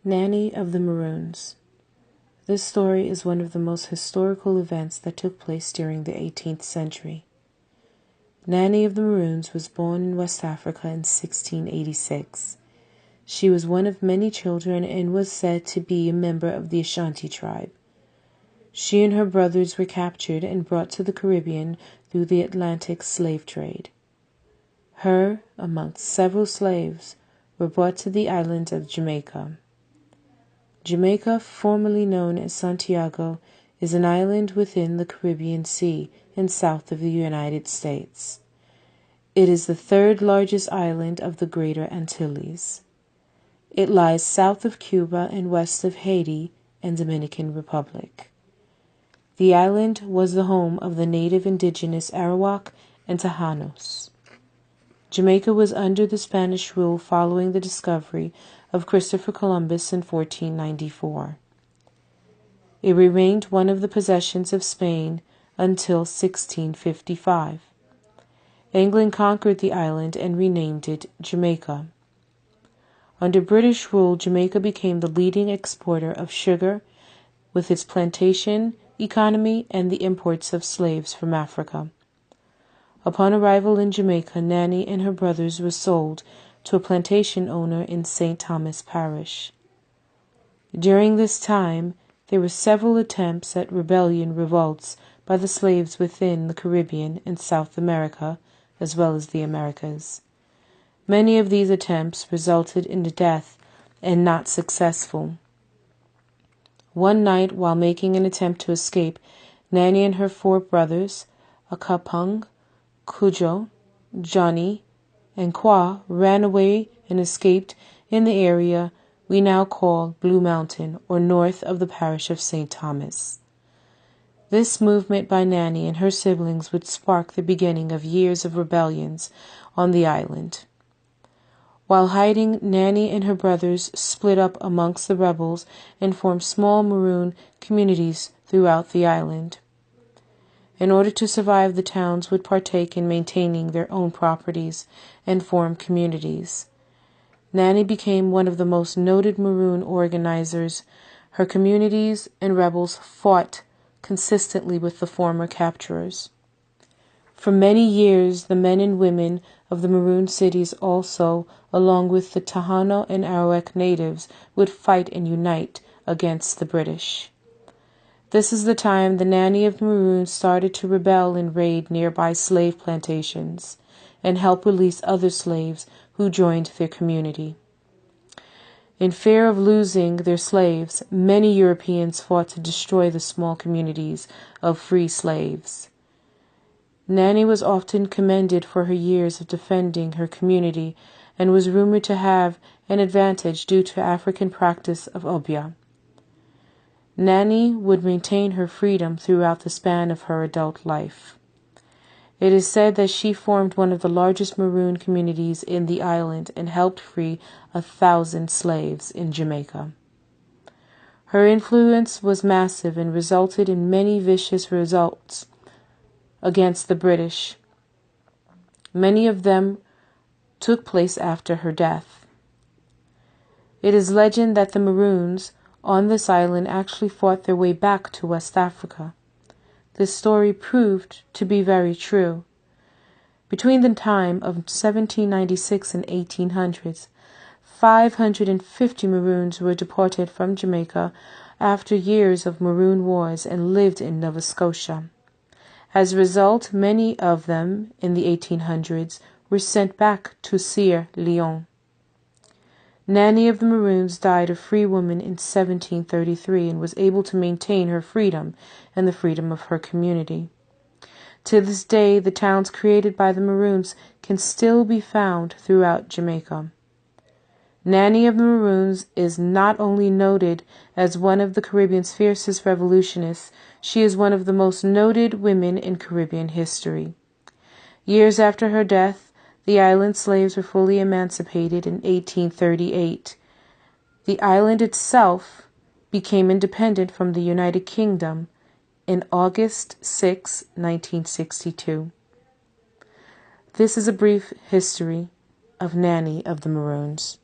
Nanny of the Maroons. This story is one of the most historical events that took place during the 18th century. Nanny of the Maroons was born in West Africa in 1686. She was one of many children and was said to be a member of the Ashanti tribe. She and her brothers were captured and brought to the Caribbean through the Atlantic slave trade. Her, amongst several slaves, were brought to the island of Jamaica. Jamaica, formerly known as Santiago, is an island within the Caribbean Sea and south of the United States. It is the third largest island of the Greater Antilles. It lies south of Cuba and west of Haiti and Dominican Republic. The island was the home of the native indigenous Arawak and Tejanos. Jamaica was under the Spanish rule following the discovery of Christopher Columbus in 1494. It remained one of the possessions of Spain until 1655. England conquered the island and renamed it Jamaica. Under British rule, Jamaica became the leading exporter of sugar, with its plantation economy and the imports of slaves from Africa. Upon arrival in Jamaica, Nanny and her brothers were sold to a plantation owner in St. Thomas Parish. During this time, there were several attempts at revolts by the slaves within the Caribbean and South America, as well as the Americas. Many of these attempts resulted in the death and not successful. One night, while making an attempt to escape, Nanny and her 4 brothers, Akapung, Kujo, Johnny, and Kwa, ran away and escaped in the area we now call Blue Mountain, or north of the parish of St. Thomas. This movement by Nanny and her siblings would spark the beginning of years of rebellions on the island. While hiding, Nanny and her brothers split up amongst the rebels and formed small Maroon communities throughout the island. In order to survive, the towns would partake in maintaining their own properties and form communities. Nanny became one of the most noted Maroon organizers. Her communities and rebels fought consistently with the former capturers. For many years, the men and women of the Maroon cities also, along with the Tejano and Arawak natives, would fight and unite against the British. This is the time the Nanny of the Maroons started to rebel and raid nearby slave plantations and help release other slaves who joined their community. In fear of losing their slaves, many Europeans fought to destroy the small communities of free slaves. Nanny was often commended for her years of defending her community and was rumored to have an advantage due to African practice of obeah. Nanny would maintain her freedom throughout the span of her adult life. It is said that she formed one of the largest Maroon communities in the island and helped free 1,000 slaves in Jamaica. Her influence was massive and resulted in many vicious results against the British. Many of them took place after her death. It is legend that the Maroons on this island actually fought their way back to West Africa. This story proved to be very true. Between the time of 1796 and 1800s, 550 Maroons were deported from Jamaica after years of Maroon wars and lived in Nova Scotia. As a result, many of them in the 1800s were sent back to Sierra Leone. Nanny of the Maroons died a free woman in 1733 and was able to maintain her freedom and the freedom of her community. To this day, the towns created by the Maroons can still be found throughout Jamaica. Nanny of the Maroons is not only noted as one of the Caribbean's fiercest revolutionists, she is one of the most noted women in Caribbean history. Years after her death, the island slaves were fully emancipated in 1838. The island itself became independent from the United Kingdom in August 6, 1962. This is a brief history of Nanny of the Maroons.